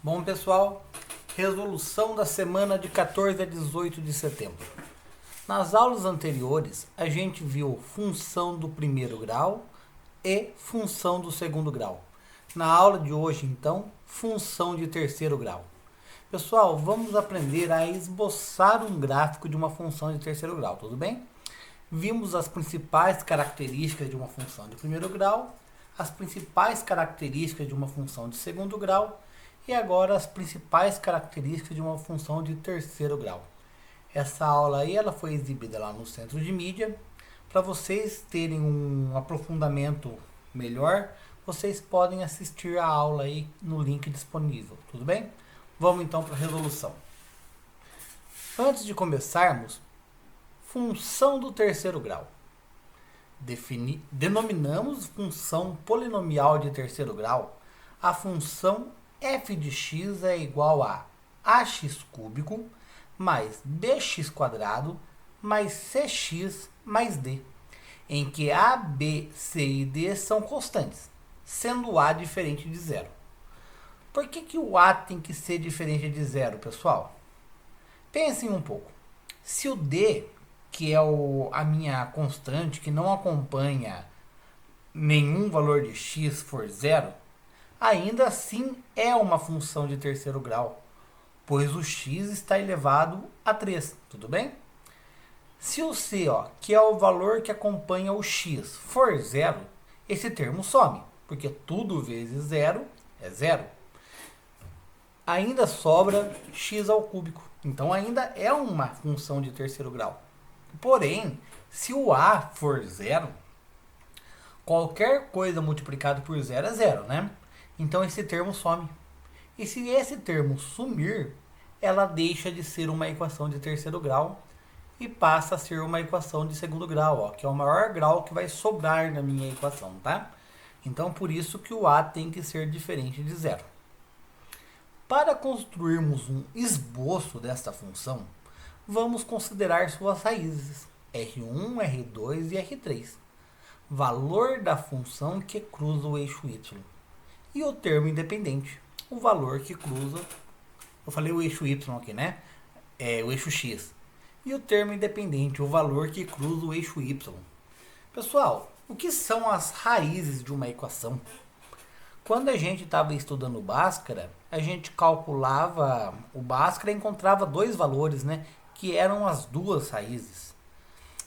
Bom, pessoal, resolução da semana de 14 a 18 de setembro. Nas aulas anteriores, a gente viu função do primeiro grau e função do segundo grau. Na aula de hoje, então, função de terceiro grau. Pessoal, vamos aprender a esboçar um gráfico de uma função de terceiro grau, tudo bem? Vimos as principais características de uma função de primeiro grau, as principais características de uma função de segundo grau e agora as principais características de uma função de terceiro grau. Essa aula aí ela foi exibida lá no Centro de Mídia. Para vocês terem um aprofundamento melhor, vocês podem assistir a aula aí no link disponível, tudo bem? Vamos então para a resolução. Antes de começarmos, função do terceiro grau. Denominamos função polinomial de terceiro grau a função f de x é igual a ax cúbico mais bx quadrado mais cx mais d, em que a, b, c e d são constantes, sendo a diferente de zero. Por que o a tem que ser diferente de zero, pessoal? Pensem um pouco. Se o d, que é a minha constante, que não acompanha nenhum valor de x, for zero, ainda assim é uma função de terceiro grau, pois o x está elevado a 3, tudo bem? Se o c, que é o valor que acompanha o x, for zero, esse termo some, porque tudo vezes zero é zero. Ainda sobra x ao cúbico, então ainda é uma função de terceiro grau. Porém, se o a for zero, qualquer coisa multiplicado por zero é zero, né? Então esse termo some. E se esse termo sumir, ela deixa de ser uma equação de terceiro grau e passa a ser uma equação de segundo grau, que é o maior grau que vai sobrar na minha equação, tá? Então por isso que o a tem que ser diferente de zero. Para construirmos um esboço desta função, vamos considerar suas raízes, R1, R2 e R3. Valor da função que cruza o eixo y. E o termo independente, o valor que cruza, eu falei o eixo y aqui, né? O eixo x. E o termo independente, o valor que cruza o eixo y. Pessoal, o que são as raízes de uma equação? Quando a gente estava estudando Bhaskara, a gente calculava o Bhaskara e encontrava dois valores, né? Que eram as duas raízes.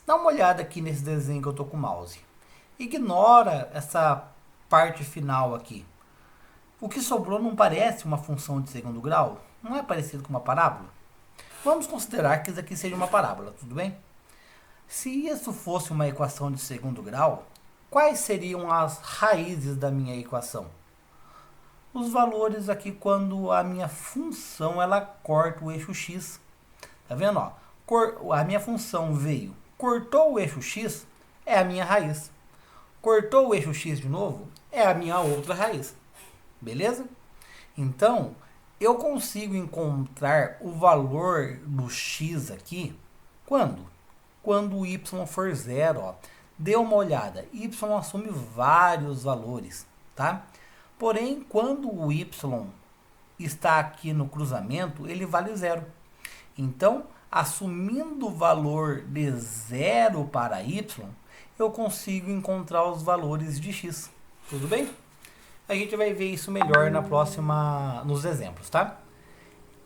Dá uma olhada aqui nesse desenho que eu estou com o mouse. Ignora essa parte final aqui. O que sobrou não parece uma função de segundo grau? Não é parecido com uma parábola? Vamos considerar que isso aqui seja uma parábola, tudo bem? Se isso fosse uma equação de segundo grau, quais seriam as raízes da minha equação? Os valores aqui quando a minha função ela corta o eixo x. Tá vendo? A minha função veio, cortou o eixo x, é a minha raiz. Cortou o eixo x de novo, é a minha outra raiz. Beleza? Então, eu consigo encontrar o valor do x aqui, quando? Quando o y for zero. Dê uma olhada, y assume vários valores, tá? Porém, quando o y está aqui no cruzamento, ele vale zero. Então, assumindo o valor de zero para y, eu consigo encontrar os valores de x. Tudo bem? A gente vai ver isso melhor nos exemplos, tá?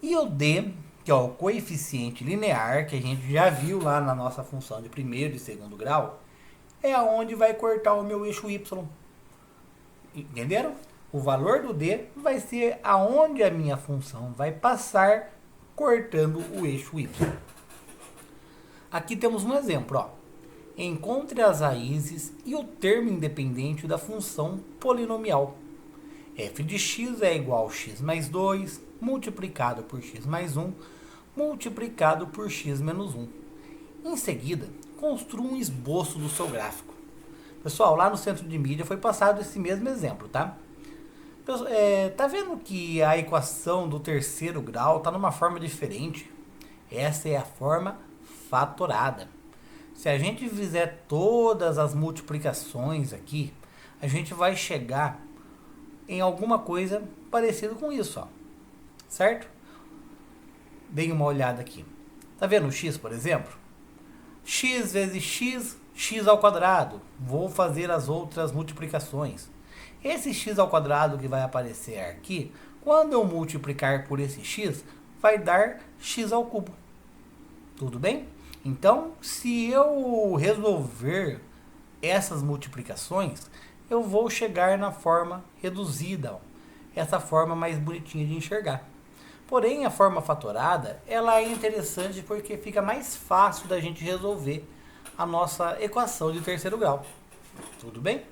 E o d, que é o coeficiente linear, que a gente já viu lá na nossa função de primeiro e segundo grau, é aonde vai cortar o meu eixo y. Entenderam? O valor do d vai ser aonde a minha função vai passar cortando o eixo y. Aqui temos um exemplo, Encontre as raízes e o termo independente da função polinomial. F de x é igual a x mais 2, multiplicado por x mais 1, multiplicado por x menos 1. Em seguida, construa um esboço do seu gráfico. Pessoal, lá no Centro de Mídia foi passado esse mesmo exemplo, tá? Tá vendo que a equação do terceiro grau está numa forma diferente? Essa é a forma fatorada. Se a gente fizer todas as multiplicações aqui, a gente vai chegar em alguma coisa parecida com isso, certo? Dê uma olhada aqui. Tá vendo o x, por exemplo? X vezes x, x ao quadrado. Vou fazer as outras multiplicações. Esse x ao quadrado que vai aparecer aqui, quando eu multiplicar por esse x, vai dar x ao cubo. Tudo bem? Então, se eu resolver essas multiplicações, eu vou chegar na forma reduzida, ó. Essa forma mais bonitinha de enxergar. Porém, a forma fatorada, ela é interessante porque fica mais fácil da gente resolver a nossa equação de terceiro grau. Tudo bem?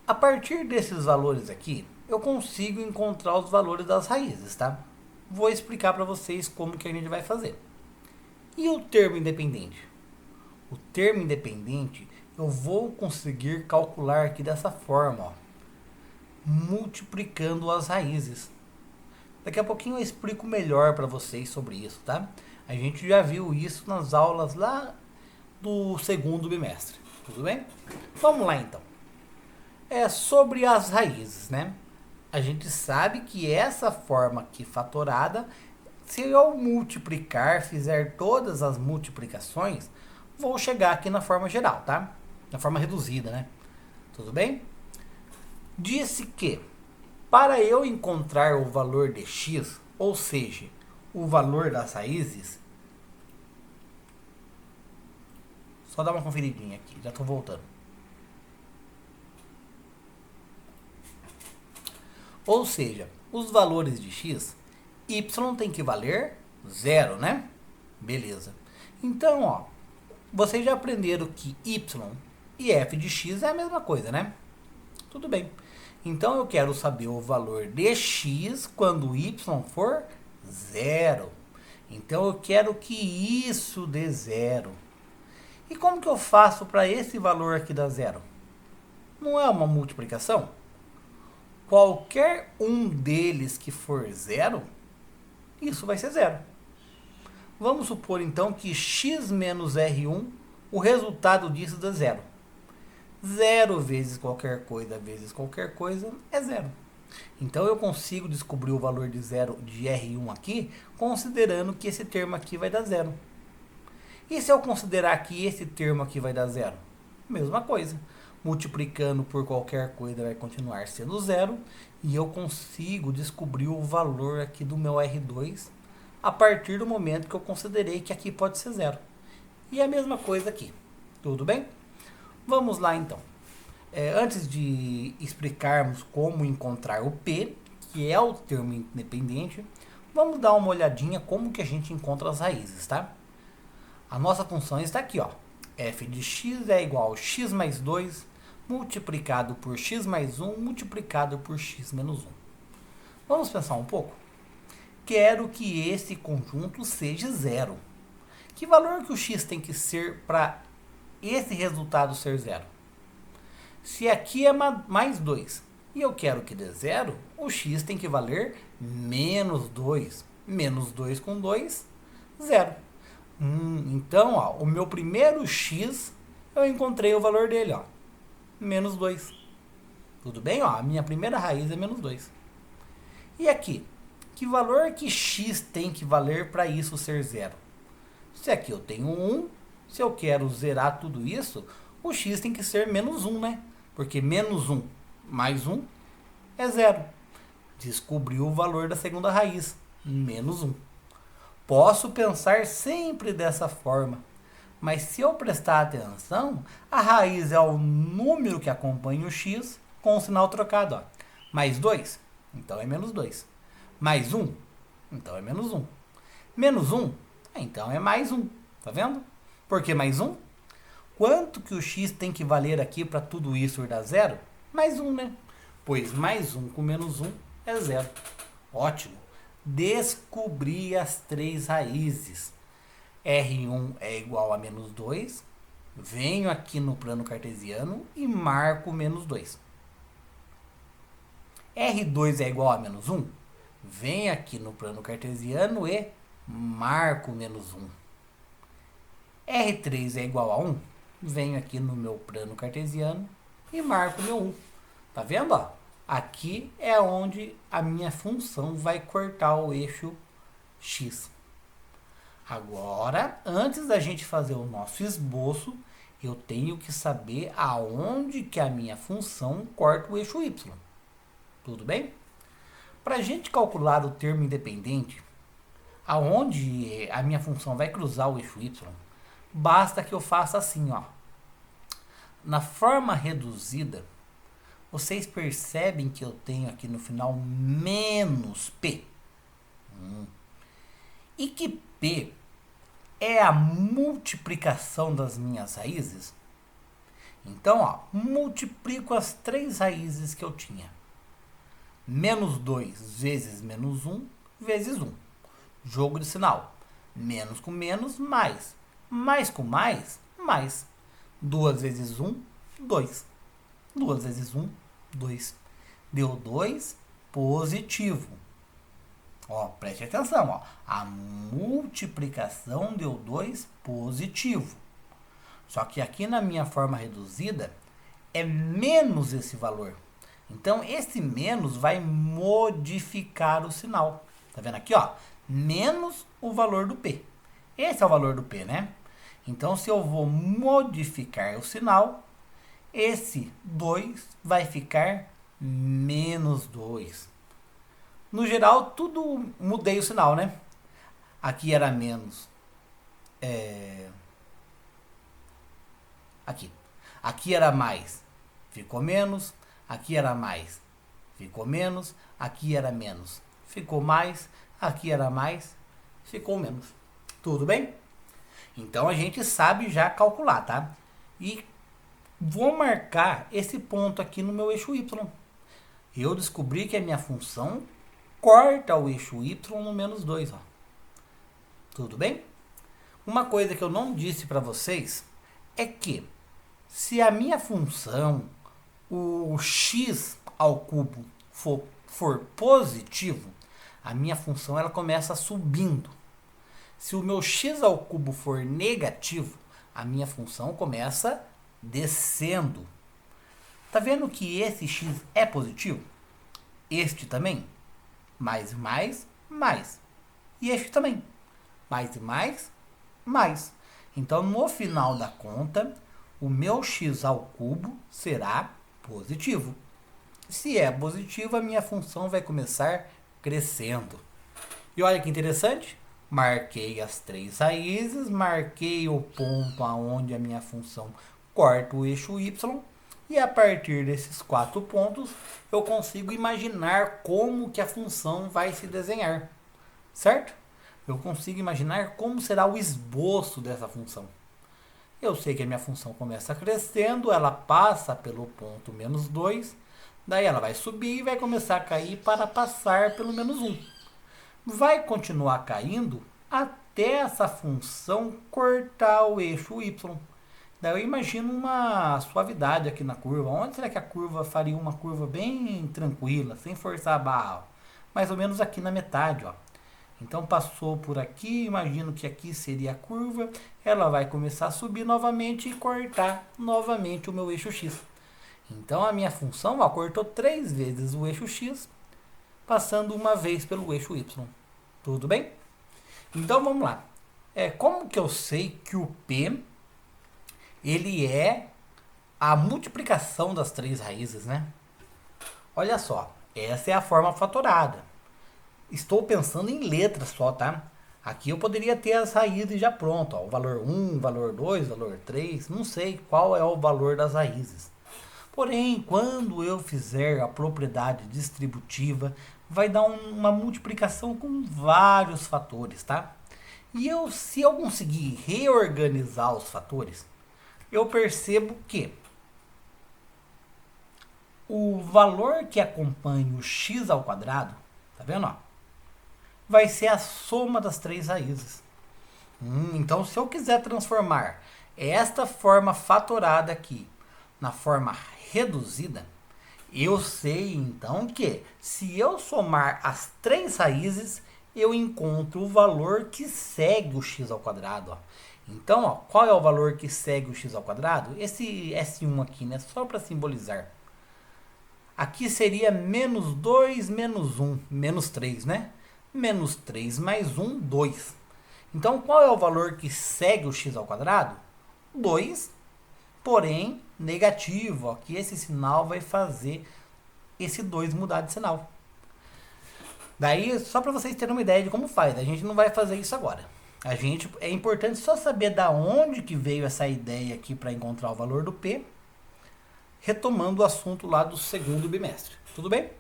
A partir desses valores aqui, eu consigo encontrar os valores das raízes, tá? Vou explicar para vocês como que a gente vai fazer. E o termo independente? O termo independente eu vou conseguir calcular aqui dessa forma, ó, multiplicando as raízes. Daqui a pouquinho eu explico melhor para vocês sobre isso, tá? A gente já viu isso nas aulas lá do segundo bimestre, tudo bem? Vamos lá então. É sobre as raízes, né? A gente sabe que essa forma aqui fatorada, se eu multiplicar, fizer todas as multiplicações, vou chegar aqui na forma geral, tá? Na forma reduzida, né? Tudo bem? Disse que para eu encontrar o valor de x, ou seja, o valor das raízes, só dar uma conferidinha aqui, já estou voltando. Ou seja, os valores de x, y tem que valer 0, né? Beleza. Então, ó, vocês já aprenderam que y e f de x é a mesma coisa, né? Tudo bem. Então, eu quero saber o valor de x quando y for 0. Então, eu quero que isso dê 0. E como que eu faço para esse valor aqui dar 0? Não é uma multiplicação? Qualquer um deles que for 0, isso vai ser 0. Vamos supor então que x menos R1, o resultado disso dá 0. 0 vezes qualquer coisa é 0. Então eu consigo descobrir o valor de 0 de R1 aqui, considerando que esse termo aqui vai dar 0. E se eu considerar que esse termo aqui vai dar 0? Mesma coisa. Multiplicando por qualquer coisa vai continuar sendo 0. E eu consigo descobrir o valor aqui do meu R2 a partir do momento que eu considerei que aqui pode ser 0. E a mesma coisa aqui. Tudo bem? Vamos lá então. Antes de explicarmos como encontrar o P, que é o termo independente, vamos dar uma olhadinha como que a gente encontra as raízes, tá? A nossa função está aqui, ó. F de x é igual a x mais 2 multiplicado por x mais 1 multiplicado por x menos 1. Vamos pensar um pouco? Quero que esse conjunto seja 0. Que valor que o x tem que ser para esse resultado ser 0? Se aqui é mais 2 e eu quero que dê 0, o x tem que valer menos 2. Menos 2 com 2, 0. Então, ó, o meu primeiro x, eu encontrei o valor dele, ó, menos 2. Tudo bem? Ó, a minha primeira raiz é menos 2. E aqui, que valor que x tem que valer para isso ser 0? Se aqui eu tenho 1, se eu quero zerar tudo isso, o x tem que ser menos 1, né? Porque menos 1 mais 1 é 0. Descobriu o valor da segunda raiz, menos 1. Posso pensar sempre dessa forma, mas se eu prestar atenção, a raiz é o número que acompanha o x com o sinal trocado. Ó. Mais 2, então é menos 2. Mais 1, então é menos 1. Menos 1, então é mais 1. Tá vendo? Por que mais 1? Quanto que o x tem que valer aqui para tudo isso dar 0? Mais 1, né? Pois mais 1 com menos 1 é 0. Ótimo. Descobri as três raízes. R1 é igual a menos 2. Venho aqui no plano cartesiano e marco menos 2. R2 é igual a menos 1. Venho aqui no plano cartesiano e marco menos 1. R3 é igual a 1. Venho aqui no meu plano cartesiano e marco meu 1. Tá vendo? Ó? Aqui é onde a minha função vai cortar o eixo x. Agora, antes da gente fazer o nosso esboço, eu tenho que saber aonde que a minha função corta o eixo y. Tudo bem? Para a gente calcular o termo independente, aonde a minha função vai cruzar o eixo y, basta que eu faça assim, ó. Na forma reduzida, vocês percebem que eu tenho aqui no final menos p. E que p é a multiplicação das minhas raízes. Então, ó, multiplico as 3 raízes que eu tinha. Menos 2 vezes menos 1 vezes 1. Jogo de sinal. Menos com menos, mais. Mais com mais, mais. 2 vezes 1, 2. 2 vezes 1, 2. Deu 2, positivo. Ó, preste atenção, ó. A multiplicação deu 2 positivo. Só que aqui na minha forma reduzida é menos esse valor. Então esse menos vai modificar o sinal. Tá vendo aqui, ó? Menos o valor do P. Esse é o valor do P, né? Então se eu vou modificar o sinal, esse 2 vai ficar menos 2. No geral, tudo mudei o sinal, né? Aqui era menos. Aqui era mais. Ficou menos. Aqui era mais. Ficou menos. Aqui era menos. Ficou mais. Aqui era mais. Ficou menos. Tudo bem? Então a gente sabe já calcular, tá? E vou marcar esse ponto aqui no meu eixo y. Eu descobri que a minha função corta o eixo y no menos 2, ó. Tudo bem? Uma coisa que eu não disse para vocês é que se a minha função, o x ao cubo, for positivo, a minha função ela começa subindo. Se o meu x ao cubo for negativo, a minha função começa descendo. Tá vendo que esse x é positivo? Este também? Mais e mais, mais. E este também. Mais e mais, mais. Então, no final da conta, o meu x ao cubo será positivo. Se é positivo, a minha função vai começar crescendo. E olha que interessante. Marquei as 3 raízes, marquei o ponto aonde a minha função corta o eixo y. E a partir desses 4 pontos, eu consigo imaginar como que a função vai se desenhar, certo? Eu consigo imaginar como será o esboço dessa função. Eu sei que a minha função começa crescendo, ela passa pelo ponto menos 2, daí ela vai subir e vai começar a cair para passar pelo menos 1. Vai continuar caindo até essa função cortar o eixo y. Daí eu imagino uma suavidade aqui na curva. Onde será que a curva faria uma curva bem tranquila, sem forçar a barra? Mais ou menos aqui na metade, ó. Então passou por aqui, imagino que aqui seria a curva. Ela vai começar a subir novamente e cortar novamente o meu eixo x. Então a minha função, ó, cortou 3 vezes o eixo x, passando uma vez pelo eixo y. Tudo bem? Então vamos lá. Como que eu sei que o P ele é a multiplicação das 3 raízes, né? Olha só, essa é a forma fatorada. Estou pensando em letras só, tá? Aqui eu poderia ter as raízes já pronto, ó, o valor 1, valor 2, valor 3, não sei qual é o valor das raízes. Porém, quando eu fizer a propriedade distributiva, vai dar uma multiplicação com vários fatores, tá? E se eu conseguir reorganizar os fatores, eu percebo que o valor que acompanha o x ao quadrado, tá vendo, ó, vai ser a soma das 3 raízes. Então, se eu quiser transformar esta forma fatorada aqui na forma reduzida, eu sei então que se eu somar as 3 raízes, eu encontro o valor que segue o x ao quadrado, ó. Então, ó, qual é o valor que segue o x ao quadrado? Esse S1 aqui, né? Só para simbolizar. Aqui seria menos 2 menos 1, menos 3, né? Menos 3 mais 1, 2. Então, qual é o valor que segue o x ao quadrado? 2, porém negativo. Aqui esse sinal vai fazer esse 2 mudar de sinal. Daí, só para vocês terem uma ideia de como faz, a gente não vai fazer isso agora. É importante só saber da onde que veio essa ideia aqui para encontrar o valor do P, retomando o assunto lá do segundo bimestre. Tudo bem?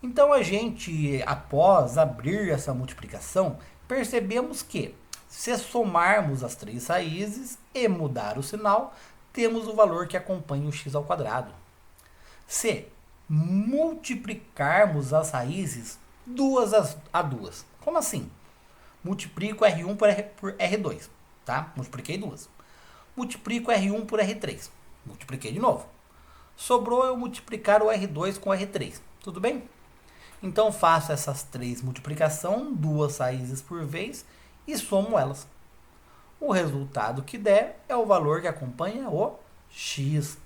Então a gente, após abrir essa multiplicação, percebemos que se somarmos as três raízes e mudar o sinal, temos o valor que acompanha o x ao quadrado. Se multiplicarmos as raízes duas a duas, como assim? Multiplico R1 por R2, tá? Multipliquei duas. Multiplico R1 por R3, multipliquei de novo. Sobrou eu multiplicar o R2 com o R3, tudo bem? Então faço essas três multiplicações, duas raízes por vez, e somo elas. O resultado que der é o valor que acompanha o x.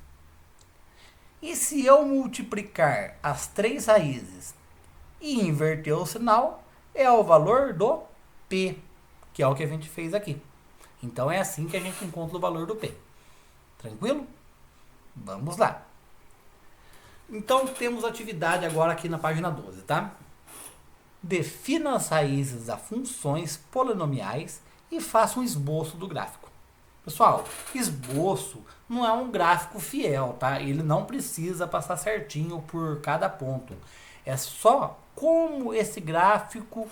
E se eu multiplicar as três raízes e inverter o sinal, é o valor do P, que é o que a gente fez aqui. Então é assim que a gente encontra o valor do P. Tranquilo? Vamos lá. Então temos atividade agora aqui na página 12, tá? Defina as raízes a funções polinomiais e faça um esboço do gráfico. Pessoal, esboço não é um gráfico fiel, tá? Ele não precisa passar certinho por cada ponto. É só como esse gráfico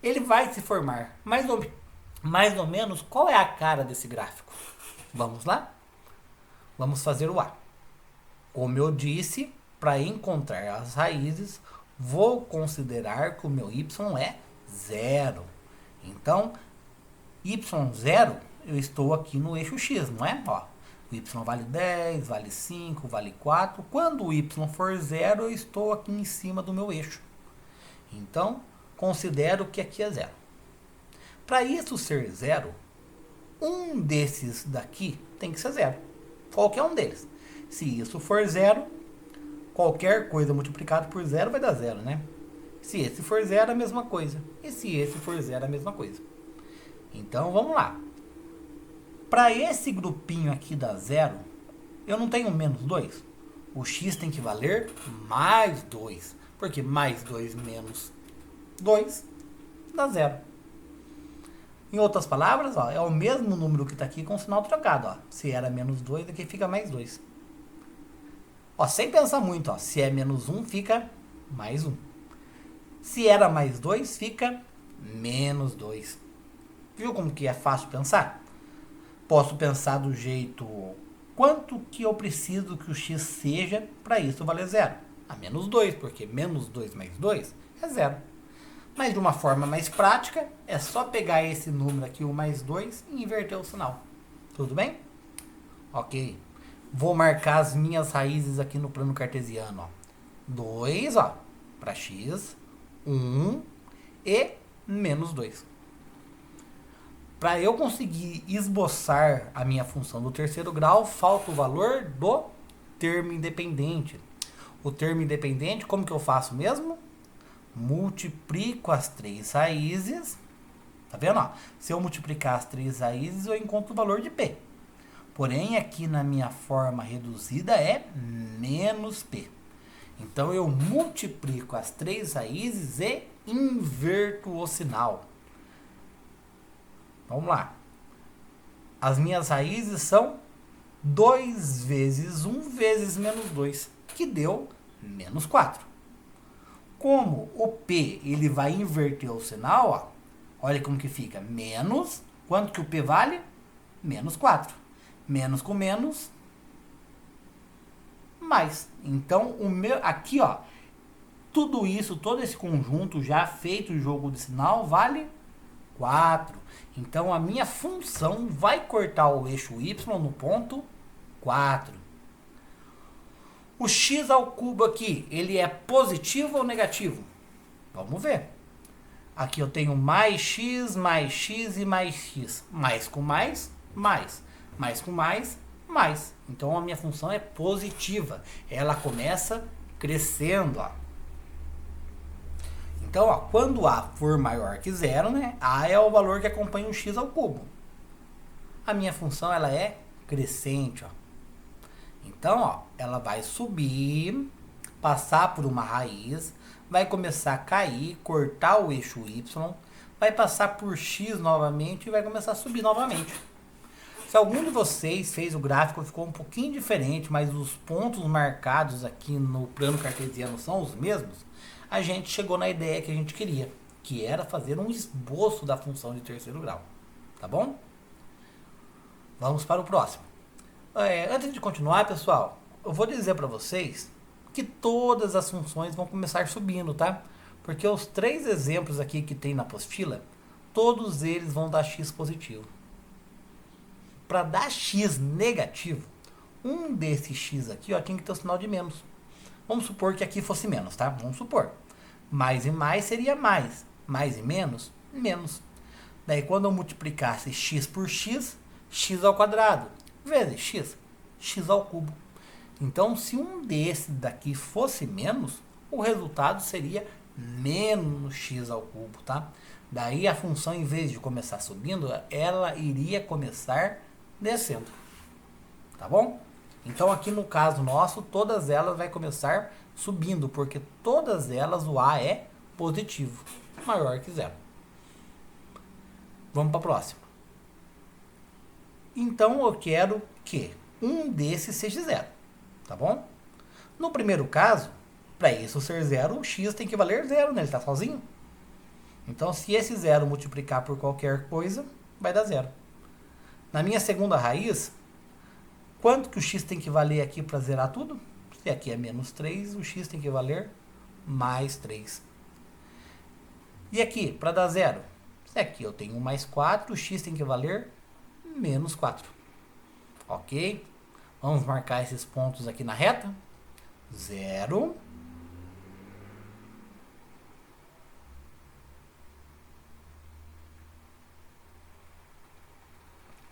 ele vai se formar. Mais ou menos, qual é a cara desse gráfico? Vamos lá? Vamos fazer o A. Como eu disse, para encontrar as raízes, vou considerar que o meu y é 0. Então, y0, eu estou aqui no eixo x, não é? Ó, o y vale 10, vale 5, vale 4. Quando o y for 0, eu estou aqui em cima do meu eixo. Então, considero que aqui é 0. Para isso ser 0, um desses daqui tem que ser 0. Qualquer um deles. Se isso for 0, qualquer coisa multiplicado por 0 vai dar 0, né? Se esse for 0, a mesma coisa. E se esse for 0, a mesma coisa. Então, vamos lá. Para esse grupinho aqui dar 0, eu não tenho menos 2. O x tem que valer mais 2. Porque mais 2 menos 2 dá 0. Em outras palavras, ó, é o mesmo número que está aqui com o sinal trocado. Ó. Se era menos 2, aqui fica mais 2. Ó, sem pensar muito, ó, se é menos 1, fica mais 1. Se era mais 2, fica menos 2. Viu como que é fácil pensar? Posso pensar do jeito, quanto que eu preciso que o x seja para isso valer 0? A menos 2, porque menos 2 mais 2 é 0. Mas de uma forma mais prática, é só pegar esse número aqui, o mais 2, e inverter o sinal. Tudo bem? Ok. Vou marcar as minhas raízes aqui no plano cartesiano. Ó. 2, ó, para x, 1 e menos 2. Para eu conseguir esboçar a minha função do terceiro grau, falta o valor do termo independente. O termo independente, como que eu faço mesmo? Multiplico as três raízes. Tá vendo? Ó? Se eu multiplicar as três raízes, eu encontro o valor de P. Porém, aqui na minha forma reduzida é menos P. Então, eu multiplico as três raízes e inverto o sinal. Vamos lá. As minhas raízes são 2 vezes 1 vezes menos 2, que deu menos 4. Como o P ele vai inverter o sinal, ó, olha como que fica. Menos, quanto que o P vale? Menos 4. Menos com menos, mais. Então, o meu, aqui, ó, tudo isso, todo esse conjunto já feito o jogo de sinal vale 4. Então, a minha função vai cortar o eixo y no ponto 4. O x ao cubo aqui, ele é positivo ou negativo? Vamos ver. Aqui eu tenho mais x e mais x. Mais com mais, mais. Mais com mais, mais. Então a minha função é positiva. Ela começa crescendo, ó. Então, ó, quando A for maior que zero, né? A é o valor que acompanha o x ao cubo. A minha função, ela é crescente, ó. Então, ó, ela vai subir, passar por uma raiz, vai começar a cair, cortar o eixo y, vai passar por x novamente e vai começar a subir novamente. Se algum de vocês fez o gráfico, ficou um pouquinho diferente, mas os pontos marcados aqui no plano cartesiano são os mesmos, a gente chegou na ideia que a gente queria, que era fazer um esboço da função de terceiro grau. Tá bom? Vamos para o próximo. Antes de continuar, pessoal, eu vou dizer para vocês que todas as funções vão começar subindo, tá? Porque os 3 exemplos aqui que tem na apostila, todos eles vão dar x positivo. Para dar x negativo, um desses x aqui, ó, tem que ter o sinal de menos. Vamos supor que aqui fosse menos, tá? Vamos supor. Mais e mais seria mais. Mais e menos, menos. Daí quando eu multiplicasse x por x, x ao quadrado, vezes x, x ao cubo. Então, se um desses daqui fosse menos, o resultado seria menos x ao cubo, tá? Daí a função, em vez de começar subindo, ela iria começar descendo. Tá bom? Então, aqui no caso nosso, todas elas vai começar subindo, porque todas elas o A é positivo, maior que zero. Vamos para a próxima. Então, eu quero que um desses seja zero, tá bom? No primeiro caso, para isso ser zero, o x tem que valer zero, né? Ele está sozinho. Então, se esse zero multiplicar por qualquer coisa, vai dar zero. Na minha segunda raiz, quanto que o x tem que valer aqui para zerar tudo? Se aqui é menos 3, o x tem que valer mais 3. E aqui, para dar zero, se aqui eu tenho mais 4, o x tem que valer menos 4. Ok? Vamos marcar esses pontos aqui na reta. 0.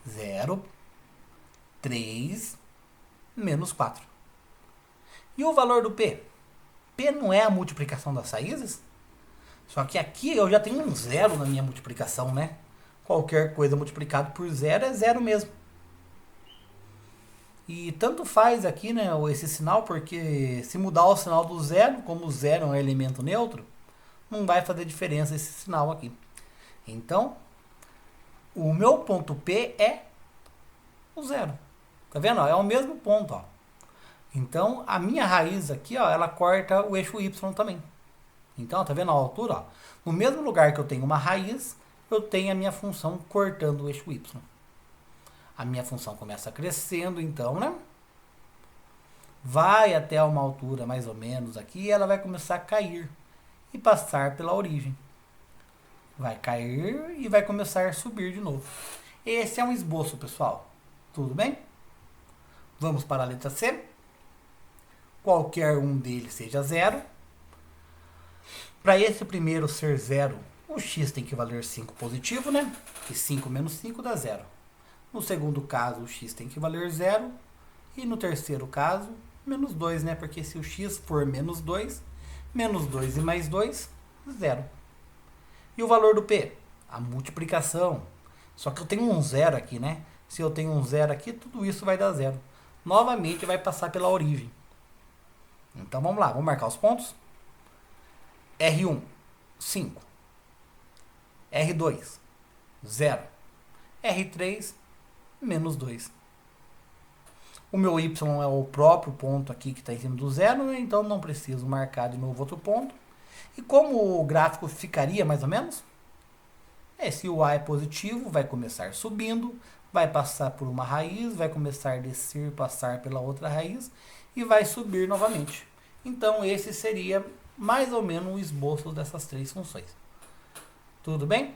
0, 3, menos 4. E o valor do P? P não é a multiplicação das raízes? Só que aqui eu já tenho um zero na minha multiplicação, né? Qualquer coisa multiplicado por zero é zero mesmo. E tanto faz aqui, né, esse sinal, porque se mudar o sinal do zero, como o zero é um elemento neutro, não vai fazer diferença esse sinal aqui. Então, o meu ponto P é o zero. Tá vendo? É o mesmo ponto, ó. Então, a minha raiz aqui, ó, ela corta o eixo Y também. Então, tá vendo a altura? Ó? No mesmo lugar que eu tenho uma raiz, eu tenho a minha função cortando o eixo Y. A minha função começa crescendo, então, né? Vai até uma altura mais ou menos aqui e ela vai começar a cair e passar pela origem. Vai cair e vai começar a subir de novo. Esse é um esboço, pessoal. Tudo bem? Vamos para a letra C. Qualquer um deles seja zero. Para esse primeiro ser zero, o x tem que valer 5 positivo, né? E 5 menos 5 dá zero. No segundo caso, o x tem que valer zero. E no terceiro caso, menos 2, né? Porque se o x for menos 2 e mais 2, zero. E o valor do P? A multiplicação. Só que eu tenho um zero aqui, né? Se eu tenho um zero aqui, tudo isso vai dar zero. Novamente vai passar pela origem. Então vamos lá, vamos marcar os pontos. R1, 5. R2, 0. R3, menos 2. O meu Y é o próprio ponto aqui que está em cima do zero, né? Então não preciso marcar de novo outro ponto. E como o gráfico ficaria mais ou menos? Se o A é positivo, vai começar subindo, vai passar por uma raiz, vai começar a descer, passar pela outra raiz e vai subir novamente. Então esse seria mais ou menos o esboço dessas 3 funções. Tudo bem?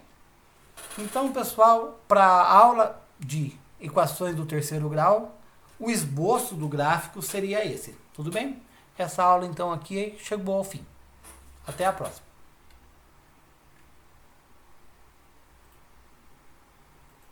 Então, pessoal, para a aula de equações do terceiro grau, o esboço do gráfico seria esse. Tudo bem? Essa aula, então, aqui chegou ao fim. Até a próxima.